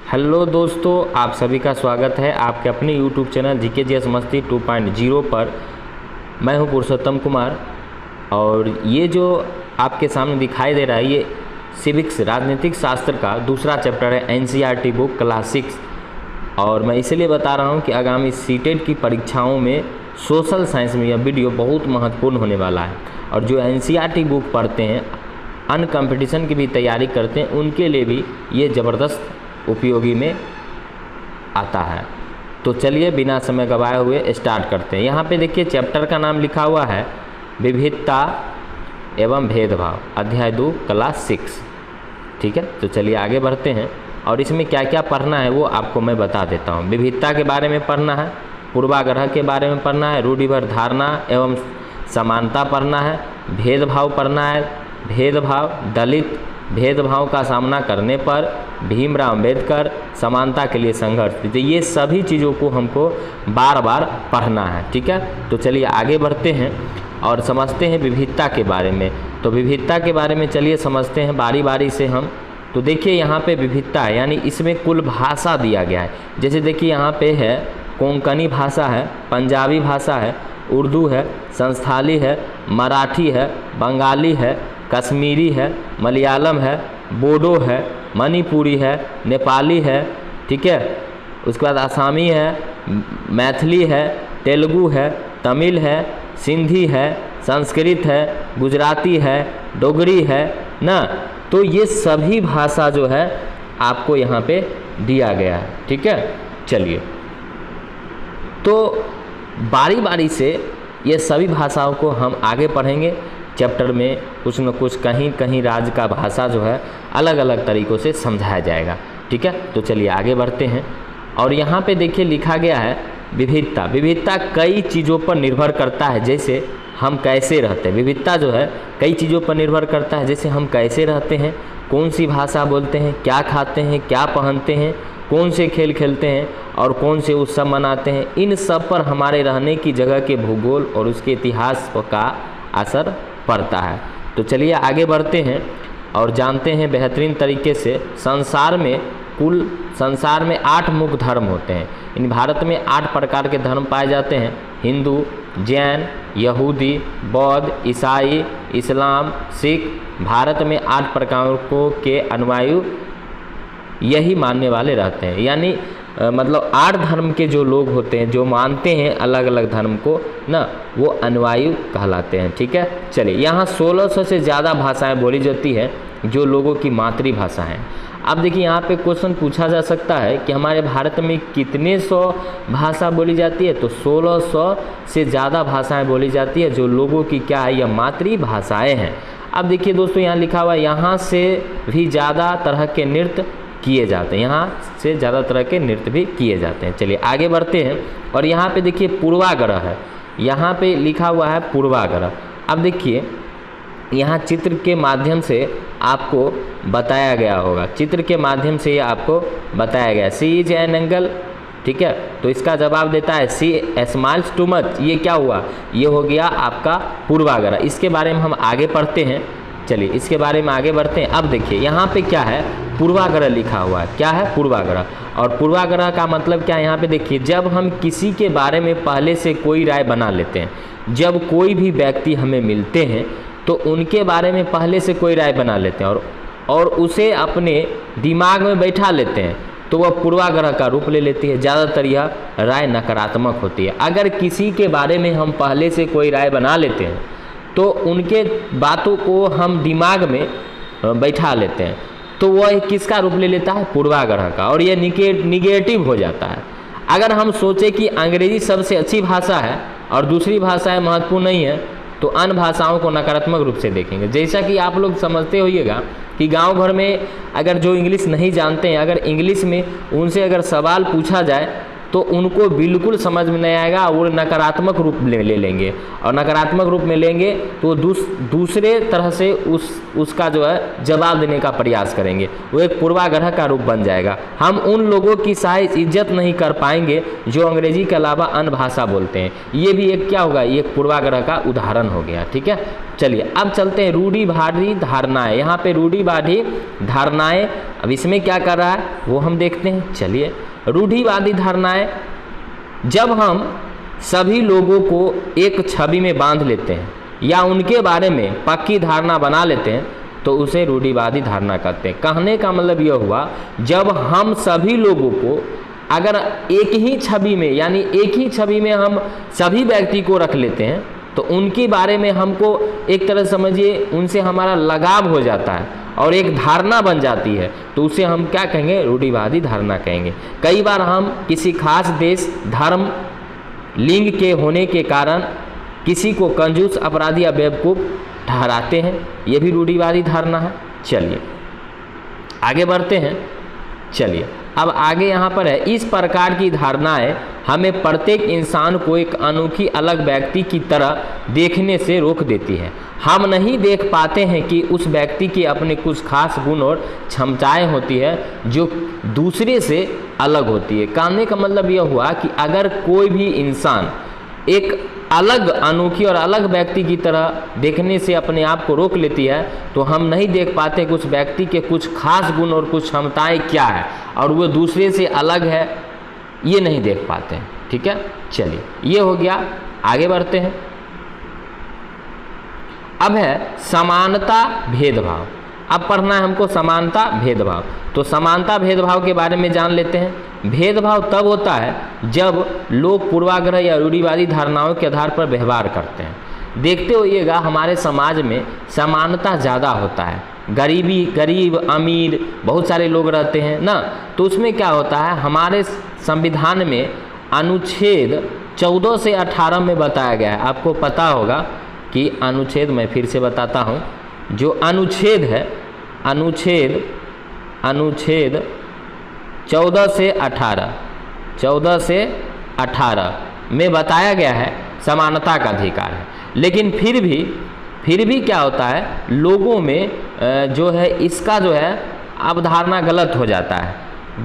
Hello दोस्तों, आप सभी का स्वागत है आपके अपने यूट्यूब चैनल जीके जीएस मस्ती 2.0 पर। मैं हूं पुरुषोत्तम कुमार और ये जो आपके सामने दिखाई दे रहा है ये सिविक्स राजनीतिक शास्त्र का दूसरा चैप्टर है एनसीईआरटी बुक क्लास 6। और मैं इसलिए बता रहा हूं कि आगामी सीटेट की परीक्षाओं में सोशल साइंस में यह वीडियो बहुत महत्वपूर्ण होने वाला है। और जो एनसीईआरटी बुक पढ़ते हैं, अन्य कंपटीशन की भी तैयारी करते हैं, उनके लिए भी ये ज़बरदस्त उपयोगी में आता है। तो चलिए बिना समय गवाए हुए स्टार्ट करते हैं। यहाँ पे देखिए चैप्टर का नाम लिखा हुआ है विविधता एवं भेदभाव, अध्याय 2 क्लास 6। ठीक है, तो चलिए आगे बढ़ते हैं। और इसमें क्या क्या पढ़ना है वो आपको मैं बता देता हूँ। विविधता के बारे में पढ़ना है, पूर्वाग्रह के बारे में पढ़ना है, रूढ़िबद्ध धारणा एवं समानता पढ़ना है, भेदभाव पढ़ना है, भेदभाव दलित भेदभाव का सामना करने पर भीमराव अम्बेडकर, समानता के लिए संघर्ष। तो ये सभी चीज़ों को हमको बार बार पढ़ना है। ठीक है, तो चलिए आगे बढ़ते हैं और समझते हैं विविधता के बारे में। तो विविधता के बारे में चलिए समझते हैं बारी बारी से हम। तो देखिए यहाँ पे विविधता है, यानी इसमें कुल भाषा दिया गया है। जैसे देखिए यहाँ पे है कोंकणी भाषा है, पंजाबी भाषा है, उर्दू है, संस्थाली है, मराठी है, बंगाली है, कश्मीरी है, मलयालम है, बोडो है, मणिपुरी है, नेपाली है, ठीक है, उसके बाद आसामी है, मैथिली है, तेलुगु है, तमिल है, सिंधी है, संस्कृत है, गुजराती है, डोगरी है ना। तो ये सभी भाषा जो है आपको यहाँ पे दिया गया है। ठीक है, चलिए तो बारी बारी से ये सभी भाषाओं को हम आगे पढ़ेंगे। चैप्टर में कुछ न कुछ कहीं कहीं राज्य का भाषा जो है अलग अलग तरीक़ों से समझाया जाएगा। ठीक है, तो चलिए आगे बढ़ते हैं। और यहाँ पे देखिए लिखा गया है विविधता। विविधता कई चीज़ों पर निर्भर करता है, जैसे हम कैसे रहते हैं। विविधता जो है कई चीज़ों पर निर्भर करता है, जैसे हम कैसे रहते हैं, कौन सी भाषा बोलते हैं, क्या खाते हैं, क्या पहनते हैं, कौन से खेल खेलते हैं और कौन से उत्सव मनाते हैं। इन सब पर हमारे रहने की जगह के भूगोल और उसके इतिहास का असर पड़ता है। तो चलिए आगे बढ़ते हैं और जानते हैं बेहतरीन तरीके से। संसार में 8 मुख्य धर्म होते हैं। इन भारत में 8 प्रकार के धर्म पाए जाते हैं। हिंदू, जैन, यहूदी, बौद्ध, ईसाई, इस्लाम, सिख। भारत में 8 प्रकारों के अनुयायी यही मानने वाले रहते हैं। यानी मतलब 8 धर्म के जो लोग होते हैं, जो मानते हैं अलग अलग धर्म को ना, वो अनुयायी कहलाते हैं। ठीक है, चलिए यहाँ 1600 से ज़्यादा भाषाएं बोली जाती है जो लोगों की मातृभाषा हैं। अब देखिए यहाँ पे क्वेश्चन पूछा जा सकता है कि हमारे भारत में कितने 100 भाषा बोली जाती है। तो 1600 से ज़्यादा भाषाएं बोली जाती है जो लोगों की क्या है, यह मातृभाषाएँ हैं। अब देखिए दोस्तों यहाँ लिखा हुआ है यहाँ से भी ज़्यादा तरह के नृत्य किए जाते हैं। यहाँ से ज़्यादा तरह के नृत्य भी किए जाते हैं। चलिए आगे बढ़ते हैं। और यहाँ पे देखिए पूर्वाग्रह है, यहाँ पे लिखा हुआ है पूर्वाग्रह। अब देखिए यहाँ चित्र के माध्यम से आपको बताया गया होगा, चित्र के माध्यम से ये आपको बताया गया। सी इज एन एंगल, ठीक है, तो इसका जवाब देता है सी स्माइल्स टू मच। ये क्या हुआ, ये हो गया आपका पूर्वाग्रह। इसके बारे में हम आगे पढ़ते हैं। चलिए इसके बारे में आगे बढ़ते हैं। अब देखिए यहाँ पे क्या है, पूर्वाग्रह लिखा हुआ है। क्या है, पूर्वाग्रह। और पूर्वाग्रह का मतलब क्या है, यहाँ पे देखिए जब हम किसी के बारे में पहले से कोई राय बना लेते हैं, जब कोई भी व्यक्ति हमें मिलते हैं तो उनके बारे में पहले से कोई राय बना लेते हैं और उसे अपने दिमाग में बैठा लेते हैं, तो वह पूर्वाग्रह का रूप ले लेती है। ज़्यादातर यह राय नकारात्मक होती है। अगर किसी के बारे में हम पहले से कोई राय बना लेते हैं तो उनके बातों को हम दिमाग में बैठा लेते हैं, तो वह किसका रूप ले लेता है, पूर्वाग्रह का, और यह निगेटिव हो जाता है। अगर हम सोचें कि अंग्रेजी सबसे अच्छी भाषा है और दूसरी भाषाएं महत्वपूर्ण नहीं है, तो अन्य भाषाओं को नकारात्मक रूप से देखेंगे। जैसा कि आप लोग समझते होइएगा कि गांव भर में अगर जो इंग्लिश नहीं जानते हैं, अगर इंग्लिश में उनसे अगर सवाल पूछा जाए तो उनको बिल्कुल समझ में नहीं आएगा, वो नकारात्मक रूप ले लेंगे। और नकारात्मक रूप में लेंगे तो दूसरे तरह से उसका जो है जवाब देने का प्रयास करेंगे, वो एक पूर्वाग्रह का रूप बन जाएगा। हम उन लोगों की शायद इज्जत नहीं कर पाएंगे जो अंग्रेजी के अलावा अन्य भाषा बोलते हैं। ये भी एक क्या होगा, ये एक पूर्वाग्रह का उदाहरण हो गया। ठीक है, चलिए अब चलते हैं रूढ़िवादी धारणाएं। यहाँ पे रूढ़िवादी धारणाएं अब इसमें क्या कर रहा है वो हम देखते हैं। चलिए, रूढ़िवादी धारणाएं, जब हम सभी लोगों को एक छवि में बांध लेते हैं या उनके बारे में पक्की धारणा बना लेते हैं तो उसे रूढ़िवादी धारणा कहते हैं। कहने का मतलब यह हुआ, जब हम सभी लोगों को अगर एक ही छवि में, यानी एक ही छवि में हम सभी व्यक्ति को रख लेते हैं तो उनके बारे में हमको एक तरह समझिए उनसे हमारा लगाव हो जाता है और एक धारणा बन जाती है, तो उसे हम क्या कहेंगे, रूढ़िवादी धारणा कहेंगे। कई बार हम किसी खास देश, धर्म, लिंग के होने के कारण किसी को कंजूस, अपराधी या बेवकूफ़ ठहराते हैं, ये भी रूढ़िवादी धारणा है। चलिए आगे बढ़ते हैं। चलिए अब आगे यहाँ पर है, इस प्रकार की धारणाएं हमें प्रत्येक इंसान को एक अनोखी अलग व्यक्ति की तरह देखने से रोक देती है। हम नहीं देख पाते हैं कि उस व्यक्ति के अपने कुछ खास गुण और क्षमताएं होती है जो दूसरे से अलग होती है। कहने का मतलब यह हुआ कि अगर कोई भी इंसान एक अलग, अनोखी और अलग व्यक्ति की तरह देखने से अपने आप को रोक लेती है तो हम नहीं देख पाते कि उस व्यक्ति के कुछ खास गुण और कुछ क्षमताएं क्या है और वो दूसरे से अलग है, ये नहीं देख पाते हैं। ठीक है, चलिए ये हो गया। आगे बढ़ते हैं। अब है समानता भेदभाव। अब पढ़ना है हमको समानता भेदभाव। तो समानता भेदभाव के बारे में जान लेते हैं। भेदभाव तब होता है जब लोग पूर्वाग्रह या रूढ़िवादी धारणाओं के आधार पर व्यवहार करते हैं। देखते होइएगा हमारे समाज में समानता ज़्यादा होता है, गरीब अमीर बहुत सारे लोग रहते हैं ना, तो उसमें क्या होता है, हमारे संविधान में अनुच्छेद 14 से 18 में बताया गया है। आपको पता होगा कि अनुच्छेद, मैं फिर से बताता हूँ, जो अनुच्छेद है, अनुच्छेद 14 से 18 में बताया गया है समानता का अधिकार है। लेकिन फिर भी क्या होता है, लोगों में जो है इसका जो है अवधारणा गलत हो जाता है।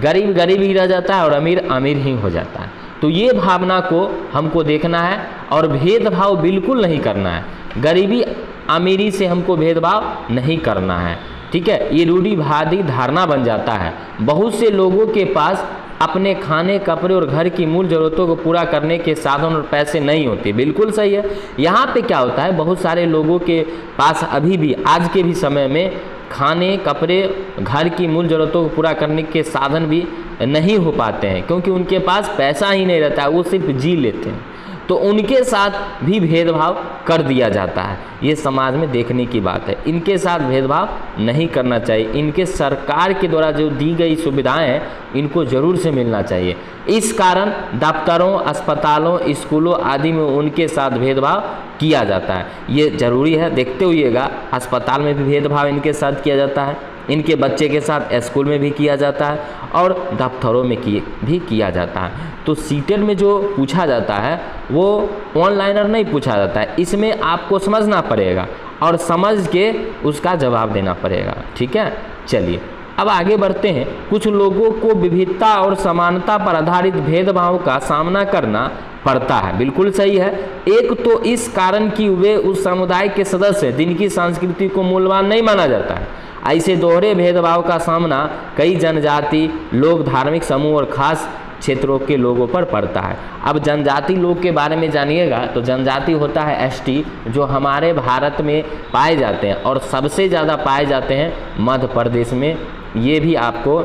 गरीब ही रह जाता है और अमीर ही हो जाता है। तो ये भावना को हमको देखना है और भेदभाव बिल्कुल नहीं करना है। गरीबी अमीरी से हमको भेदभाव नहीं करना है। ठीक है, ये रूढ़िवादी धारणा बन जाता है। बहुत से लोगों के पास अपने खाने, कपड़े और घर की मूल ज़रूरतों को पूरा करने के साधन और पैसे नहीं होते। बिल्कुल सही है। यहाँ पे क्या होता है, बहुत सारे लोगों के पास अभी भी, आज के भी समय में खाने, कपड़े, घर की मूल ज़रूरतों को पूरा करने के साधन भी नहीं हो पाते हैं क्योंकि उनके पास पैसा ही नहीं रहता है, वो सिर्फ जी लेते हैं। तो उनके साथ भी भेदभाव कर दिया जाता है। ये समाज में देखने की बात है। इनके साथ भेदभाव नहीं करना चाहिए। इनके सरकार के द्वारा जो दी गई सुविधाएं हैं इनको ज़रूर से मिलना चाहिए। इस कारण दफ्तरों, अस्पतालों, स्कूलों आदि में उनके साथ भेदभाव किया जाता है। ये ज़रूरी है। देखते होइएगा अस्पताल में भी भेदभाव इनके साथ किया जाता है, इनके बच्चे के साथ स्कूल में भी किया जाता है और दफ्तरों में भी किया जाता है। तो सीटेट में जो पूछा जाता है वो ऑनलाइनर नहीं पूछा जाता है। इसमें आपको समझना पड़ेगा और समझ के उसका जवाब देना पड़ेगा। ठीक है, चलिए अब आगे बढ़ते हैं। कुछ लोगों को विविधता और समानता पर आधारित भेदभाव का सामना करना पड़ता है। बिल्कुल सही है। एक तो इस कारण कि वे उस समुदाय के सदस्य हैं जिनकी संस्कृति को मूल्यवान नहीं माना जाता है। ऐसे दोहरे भेदभाव का सामना कई जनजाति लोग, धार्मिक समूह और खास क्षेत्रों के लोगों पर पड़ता है। अब जनजाति लोग के बारे में जानिएगा तो जनजाति होता है एसटी, जो हमारे भारत में पाए जाते हैं और सबसे ज़्यादा पाए जाते हैं मध्य प्रदेश में। ये भी आपको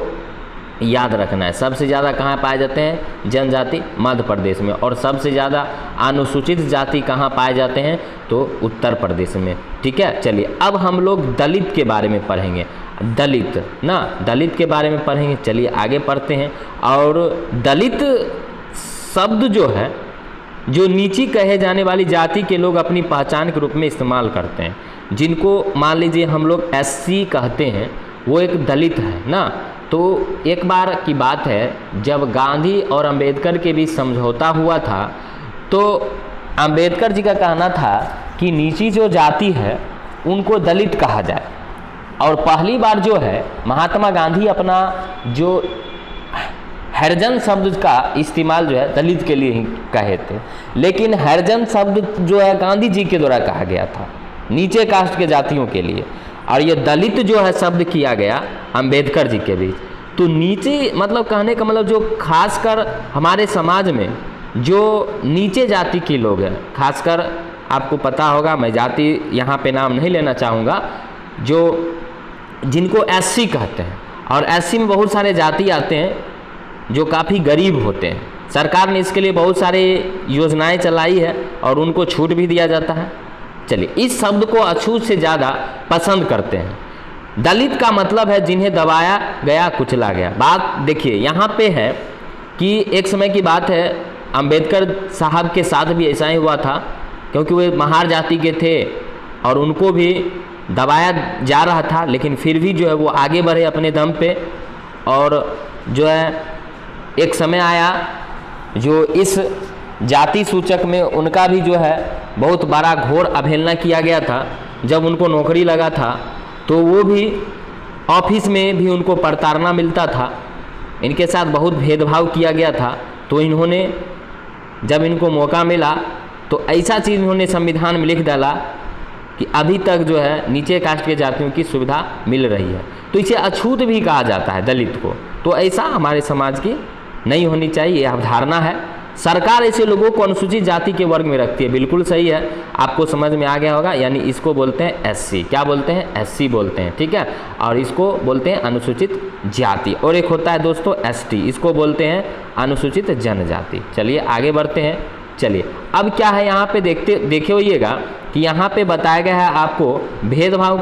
याद रखना है। सबसे ज़्यादा कहाँ पाए जाते हैं जनजाति? मध्य प्रदेश में। और सबसे ज़्यादा अनुसूचित जाति कहाँ पाए जाते हैं? तो उत्तर प्रदेश में। ठीक है, चलिए अब हम लोग दलित के बारे में पढ़ेंगे। दलित ना, दलित के बारे में पढ़ेंगे। चलिए आगे पढ़ते हैं। और दलित शब्द जो है, जो नीची कहे जाने वाली जाति के लोग अपनी पहचान के रूप में इस्तेमाल करते हैं, जिनको मान लीजिए हम लोग एससी कहते हैं, वो एक दलित है ना। तो एक बार की बात है, जब गांधी और अंबेडकर के बीच समझौता हुआ था तो अंबेडकर जी का कहना था कि नीची जो जाति है उनको दलित कहा जाए। और पहली बार जो है महात्मा गांधी अपना जो हरिजन शब्द का इस्तेमाल जो है दलित के लिए ही कहे थे, लेकिन हरिजन शब्द जो है गांधी जी के द्वारा कहा गया था नीचे कास्ट के जातियों के लिए। और ये दलित जो है शब्द किया गया अंबेडकर जी के बीच। तो नीचे मतलब कहने का मतलब जो खासकर हमारे समाज में जो नीचे जाति के लोग हैं, खासकर आपको पता होगा, मैं जाति यहाँ पे नाम नहीं लेना चाहूँगा, जो जिनको एससी कहते हैं, और एससी में बहुत सारे जाति आते हैं जो काफ़ी गरीब होते हैं। सरकार ने इसके लिए बहुत सारे योजनाएं चलाई है और उनको छूट भी दिया जाता है। चलिए, इस शब्द को अछूत से ज़्यादा पसंद करते हैं। दलित का मतलब है जिन्हें दबाया गया, कुचला गया। बात देखिए यहाँ पे है कि एक समय की बात है, अंबेडकर साहब के साथ भी ऐसा ही हुआ था, क्योंकि वे महार जाति के थे और उनको भी दबाया जा रहा था, लेकिन फिर भी जो है वो आगे बढ़े अपने दम पे। और जो है एक समय आया जो इस जाति सूचक में उनका भी जो है बहुत बड़ा घोर अवहेलना किया गया था। जब उनको नौकरी लगा था तो वो भी ऑफिस में भी उनको प्रताड़ना मिलता था, इनके साथ बहुत भेदभाव किया गया था। तो इन्होंने जब इनको मौका मिला तो ऐसा चीज़ इन्होंने संविधान में लिख डाला कि अभी तक जो है नीचे कास्ट के जातियों की सुविधा मिल रही है। तो इसे अछूत भी कहा जाता है दलित को। तो ऐसा हमारे समाज की नहीं होनी चाहिए, यह अवधारणा है। सरकार ऐसे लोगों को अनुसूचित जाति के वर्ग में रखती है, बिल्कुल सही है, आपको समझ में आ गया होगा। यानी इसको बोलते हैं एससी। क्या बोलते हैं? एससी बोलते हैं, ठीक है। और इसको बोलते हैं अनुसूचित जाति। और एक होता है दोस्तों एसटी, इसको बोलते हैं अनुसूचित जनजाति। चलिए आगे बढ़ते हैं। चलिए अब क्या है यहाँ पे देखे होइएगा कि यहाँ पे बताया गया है आपको भेदभाव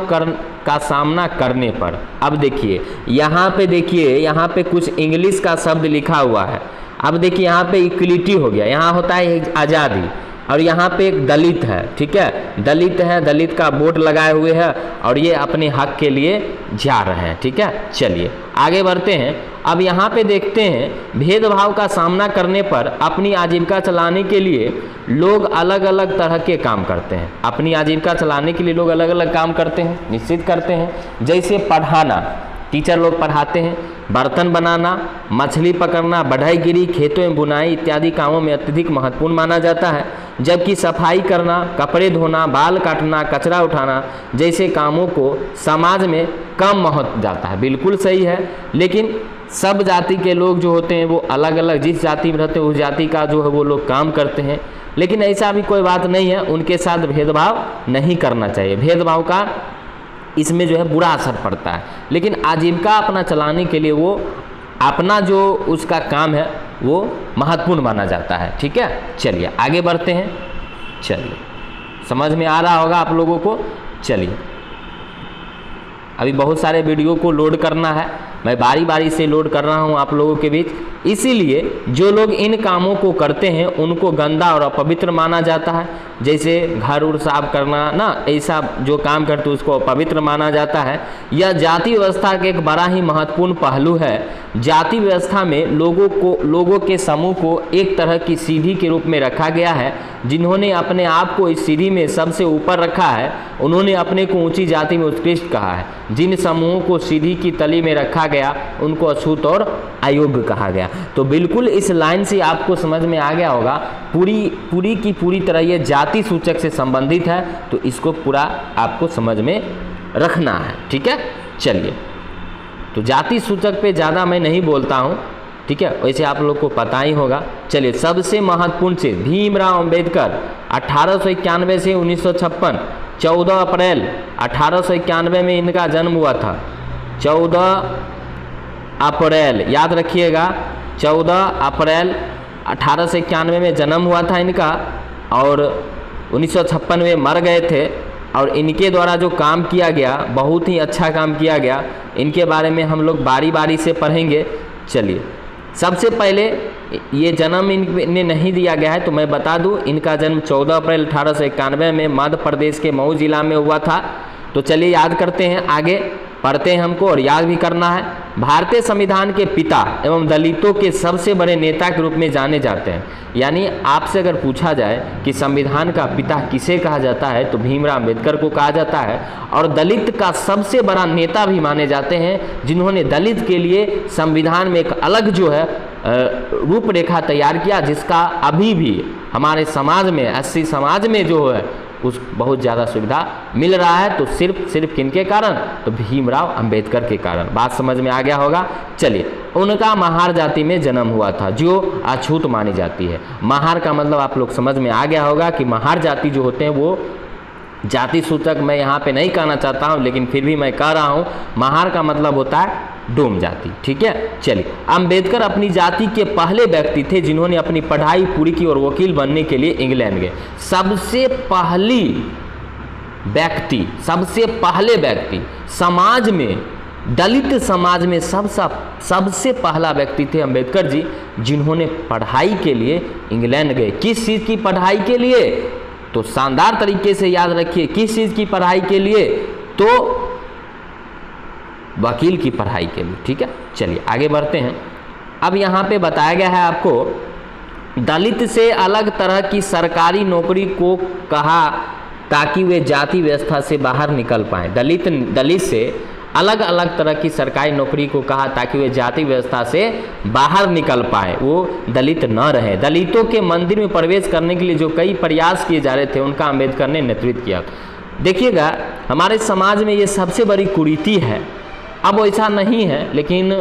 का सामना करने पर। अब देखिए यहाँ पे, देखिए यहाँ पे कुछ इंग्लिश का शब्द लिखा हुआ है। अब देखिए यहाँ पे इक्वलिटी हो गया, यहाँ होता है आज़ादी, और यहाँ पे एक दलित है, ठीक है, दलित है, दलित का बोर्ड लगाए हुए हैं और ये अपने हक के लिए जा रहे हैं, ठीक है। चलिए आगे बढ़ते हैं। अब यहाँ पे देखते हैं भेदभाव का सामना करने पर अपनी आजीविका चलाने के लिए लोग अलग अलग तरह के काम करते हैं। अपनी आजीविका चलाने के लिए लोग अलग अलग काम करते हैं, निश्चित करते हैं। जैसे पढ़ाना, टीचर लोग पढ़ाते हैं। बर्तन बनाना, मछली पकड़ना, बढ़ईगिरी, खेतों में बुनाई इत्यादि कामों में अत्यधिक महत्वपूर्ण माना जाता है। जबकि सफाई करना, कपड़े धोना, बाल काटना, कचरा उठाना जैसे कामों को समाज में कम महत्व जाता है। बिल्कुल सही है, लेकिन सब जाति के लोग जो होते हैं वो अलग अलग, जिस जाति में रहते हैं उस जाति का जो है वो लोग काम करते हैं। लेकिन ऐसा भी कोई बात नहीं है, उनके साथ भेदभाव नहीं करना चाहिए। भेदभाव का इसमें जो है बुरा असर पड़ता है, लेकिन आजीविका अपना चलाने के लिए वो अपना जो उसका काम है वो महत्वपूर्ण माना जाता है, ठीक है। चलिए आगे बढ़ते हैं। चलिए समझ में आ रहा होगा आप लोगों को। चलिए अभी बहुत सारे वीडियो को लोड करना है, मैं बारी बारी से लोड कर रहा हूं आप लोगों के बीच। इसीलिए जो लोग इन कामों को करते हैं उनको गंदा और अपवित्र माना जाता है। जैसे घर उर साफ करना ना, ऐसा जो काम करते हैं उसको अपवित्र माना जाता है। यह जाति व्यवस्था का एक बड़ा ही महत्वपूर्ण पहलू है। जाति व्यवस्था में लोगों के समूह को एक तरह की सीढ़ी के रूप में रखा गया है। जिन्होंने अपने आप को इस सीढ़ी में सबसे ऊपर रखा है उन्होंने अपने को ऊंची जाति में उत्कृष्ट कहा है। जिन समूहों को सीढ़ी की तली में रखा गया उनको अछूत और अयोग्य कहा गया। तो बिल्कुल इस लाइन से आपको समझ में आ गया होगा, पूरी की पूरी तरह ये जाति सूचक से संबंधित है, तो इसको पूरा आपको समझ में रखना है, ठीक है। चलिए तो जाति सूचक पे ज़्यादा मैं नहीं बोलता हूँ, ठीक है, वैसे आप लोग को पता ही होगा। चलिए सबसे महत्वपूर्ण चीज, भीमराव अंबेडकर 1891 से 1956, 14 अप्रैल 1891 में इनका जन्म हुआ था। 14 अप्रैल याद रखिएगा, 14 अप्रैल 1891 में जन्म हुआ था इनका, और 1956 में मर गए थे। और इनके द्वारा जो काम किया गया बहुत ही अच्छा काम किया गया, इनके बारे में हम लोग बारी बारी से पढ़ेंगे। चलिए सबसे पहले ये जन्म इन्हें नहीं दिया गया है तो मैं बता दूं, इनका जन्म 14 अप्रैल 1891 में मध्य प्रदेश के मऊ जिला में हुआ था। तो चलिए याद करते हैं, आगे पढ़ते हैं, हमको और याद भी करना है। भारतीय संविधान के पिता एवं दलितों के सबसे बड़े नेता के रूप में जाने जाते हैं। यानी आपसे अगर पूछा जाए कि संविधान का पिता किसे कहा जाता है तो भीमराव अंबेडकर को कहा जाता है। और दलित का सबसे बड़ा नेता भी माने जाते हैं, जिन्होंने दलित के लिए संविधान में एक अलग जो है रूपरेखा तैयार किया, जिसका अभी भी हमारे समाज में, एससी समाज में जो है उस बहुत ज़्यादा सुविधा मिल रहा है। तो सिर्फ किनके कारण? तो भीमराव अंबेडकर के कारण। बात समझ में आ गया होगा। चलिए, उनका महार जाति में जन्म हुआ था जो अछूत मानी जाती है। महार का मतलब आप लोग समझ में आ गया होगा कि महार जाति जो होते हैं वो जाति सूचक मैं यहाँ पे नहीं कहना चाहता हूँ, लेकिन फिर भी मैं कह रहा हूँ, महार का मतलब होता है डोम जाति। ठीक है। चलिए, अंबेडकर अपनी जाति के पहले व्यक्ति थे जिन्होंने अपनी पढ़ाई पूरी की और वकील बनने के लिए इंग्लैंड गए। सबसे पहले व्यक्ति समाज में, दलित समाज में सबसे पहला व्यक्ति थे अंबेडकर जी, जिन्होंने पढ़ाई के लिए इंग्लैंड गए। किस चीज़ की पढ़ाई के लिए? तो शानदार तरीके से याद रखिए, किस चीज़ की पढ़ाई के लिए? तो वकील की पढ़ाई के लिए। ठीक है। चलिए आगे बढ़ते हैं। अब यहाँ पे बताया गया है आपको, दलित से अलग तरह की सरकारी नौकरी को कहा ताकि वे जाति व्यवस्था से बाहर निकल पाएँ। दलित से अलग अलग तरह की सरकारी नौकरी को कहा ताकि वे जाति व्यवस्था से बाहर निकल पाए, वो दलित न रहे। दलितों के मंदिर में प्रवेश करने के लिए जो कई प्रयास किए जा रहे थे, उनका अंबेडकर ने नेतृत्व किया। देखिएगा, हमारे समाज में ये सबसे बड़ी कुरीति है। अब ऐसा नहीं है, लेकिन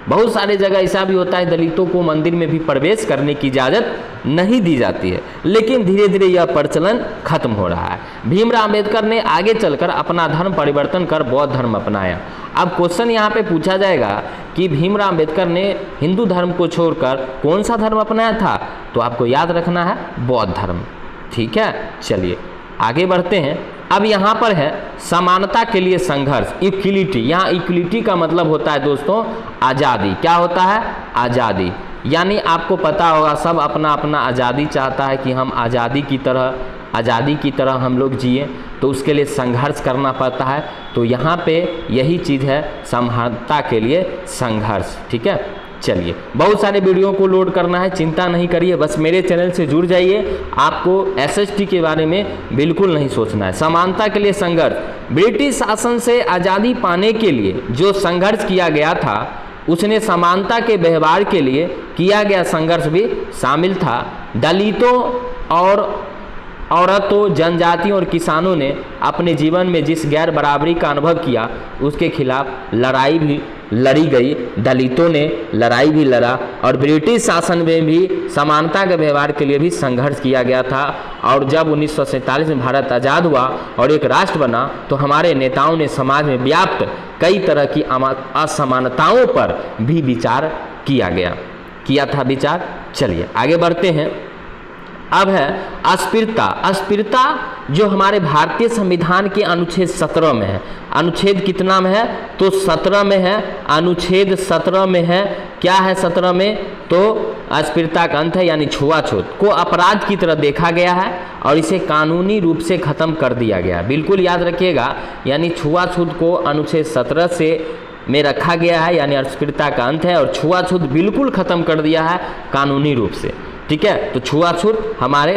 बहुत सारे जगह ऐसा भी होता है, दलितों को मंदिर में भी प्रवेश करने की इजाज़त नहीं दी जाती है, लेकिन धीरे धीरे यह प्रचलन खत्म हो रहा है। भीमराव अंबेडकर ने आगे चलकर अपना धर्म परिवर्तन कर बौद्ध धर्म अपनाया। अब क्वेश्चन यहाँ पे पूछा जाएगा कि भीमराव अंबेडकर ने हिंदू धर्म को छोड़कर कौन सा धर्म अपनाया था? तो आपको याद रखना है बौद्ध धर्म। ठीक है। चलिए आगे बढ़ते हैं। अब यहाँ पर है समानता के लिए संघर्ष, इक्वलिटी। यहाँ इक्वलिटी का मतलब होता है दोस्तों आज़ादी। क्या होता है? आज़ादी। यानी आपको पता होगा, सब अपना अपना आज़ादी चाहता है कि हम आज़ादी की तरह हम लोग जिए, तो उसके लिए संघर्ष करना पड़ता है। तो यहाँ पे यही चीज़ है, समानता के लिए संघर्ष। ठीक है। चलिए, बहुत सारे वीडियो को लोड करना है, चिंता नहीं करिए, बस मेरे चैनल से जुड़ जाइए। आपको SST के बारे में बिल्कुल नहीं सोचना है। समानता के लिए संघर्ष, ब्रिटिश शासन से आज़ादी पाने के लिए जो संघर्ष किया गया था, उसने समानता के व्यवहार के लिए किया गया संघर्ष भी शामिल था। दलितों और औरतों, जनजातियों और किसानों ने अपने जीवन में जिस गैर बराबरी का अनुभव किया, उसके खिलाफ लड़ाई भी लड़ी गई। दलितों ने लड़ाई भी लड़ा और ब्रिटिश शासन में भी समानता के व्यवहार के लिए भी संघर्ष किया गया था। और जब 1947 में भारत आज़ाद हुआ और एक राष्ट्र बना, तो हमारे नेताओं ने समाज में व्याप्त कई तरह की असमानताओं पर भी विचार किया था विचार। चलिए आगे बढ़ते हैं। अब है अस्पृश्यता। अस्पृश्यता जो हमारे भारतीय संविधान के अनुच्छेद 17 में है। अनुच्छेद कितना में है? तो 17 में है। अनुच्छेद 17 में है। क्या है 17 में? तो अस्पृश्यता का अंत है, यानी छुआछूत को अपराध की तरह देखा गया है और इसे कानूनी रूप से खत्म कर दिया गया। बिल्कुल याद रखिएगा, यानी छुआछूत को अनुच्छेद 17 से में रखा गया है, यानी अस्पृश्यता का अंत है, और छुआछूत बिल्कुल खत्म कर दिया है कानूनी रूप से। ठीक है। तो छुआछूत हमारे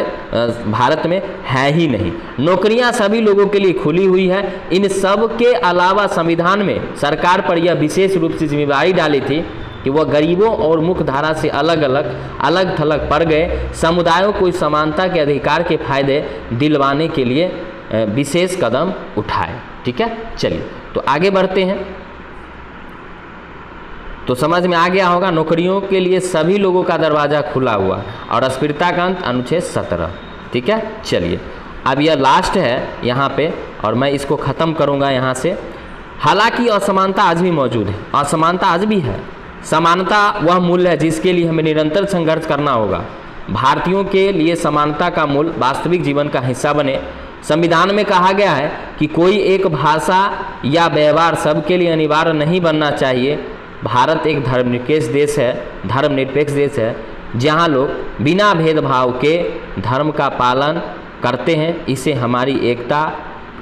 भारत में है ही नहीं। नौकरियां सभी लोगों के लिए खुली हुई है। इन सब के अलावा संविधान में सरकार पर यह विशेष रूप से जिम्मेदारी डाली थी कि वह गरीबों और मुख्य धारा से अलग थलग पड़ गए समुदायों को इस समानता के अधिकार के फायदे दिलवाने के लिए विशेष कदम उठाए। ठीक है। चलिए तो आगे बढ़ते हैं। तो समझ में आ गया होगा, नौकरियों के लिए सभी लोगों का दरवाज़ा खुला हुआ और अस्पृश्यता का अंत अनुच्छेद 17। ठीक है। चलिए अब यह लास्ट है यहाँ पे और मैं इसको ख़त्म करूँगा यहाँ से। हालांकि असमानता आज भी मौजूद है, असमानता आज भी है। समानता वह मूल्य है जिसके लिए हमें निरंतर संघर्ष करना होगा। भारतीयों के लिए समानता का मूल्य वास्तविक जीवन का हिस्सा बने। संविधान में कहा गया है कि कोई एक भाषा या व्यवहार सबके लिए अनिवार्य नहीं बनना चाहिए। भारत एक धर्मनिरपेक्ष देश है जहाँ लोग बिना भेदभाव के धर्म का पालन करते हैं। इसे हमारी एकता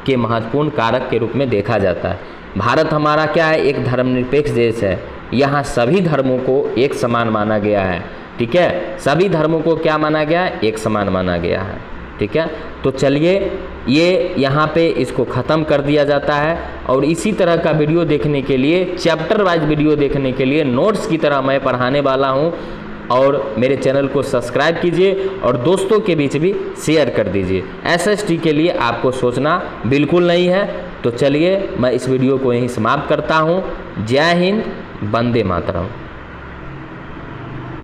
के महत्वपूर्ण कारक के रूप में देखा जाता है। भारत हमारा क्या है? एक धर्मनिरपेक्ष देश है। यहाँ सभी धर्मों को एक समान माना गया है। ठीक है। सभी धर्मों को क्या माना गया है? एक समान माना गया है। ठीक है। तो चलिए ये यहाँ पे इसको ख़त्म कर दिया जाता है और इसी तरह का वीडियो देखने के लिए, चैप्टर वाइज वीडियो देखने के लिए नोट्स की तरह मैं पढ़ाने वाला हूँ और मेरे चैनल को सब्सक्राइब कीजिए और दोस्तों के बीच भी शेयर कर दीजिए। एसएसटी के लिए आपको सोचना बिल्कुल नहीं है। तो चलिए मैं इस वीडियो को यहीं समाप्त करता हूँ। जय हिंद, वंदे मातरम।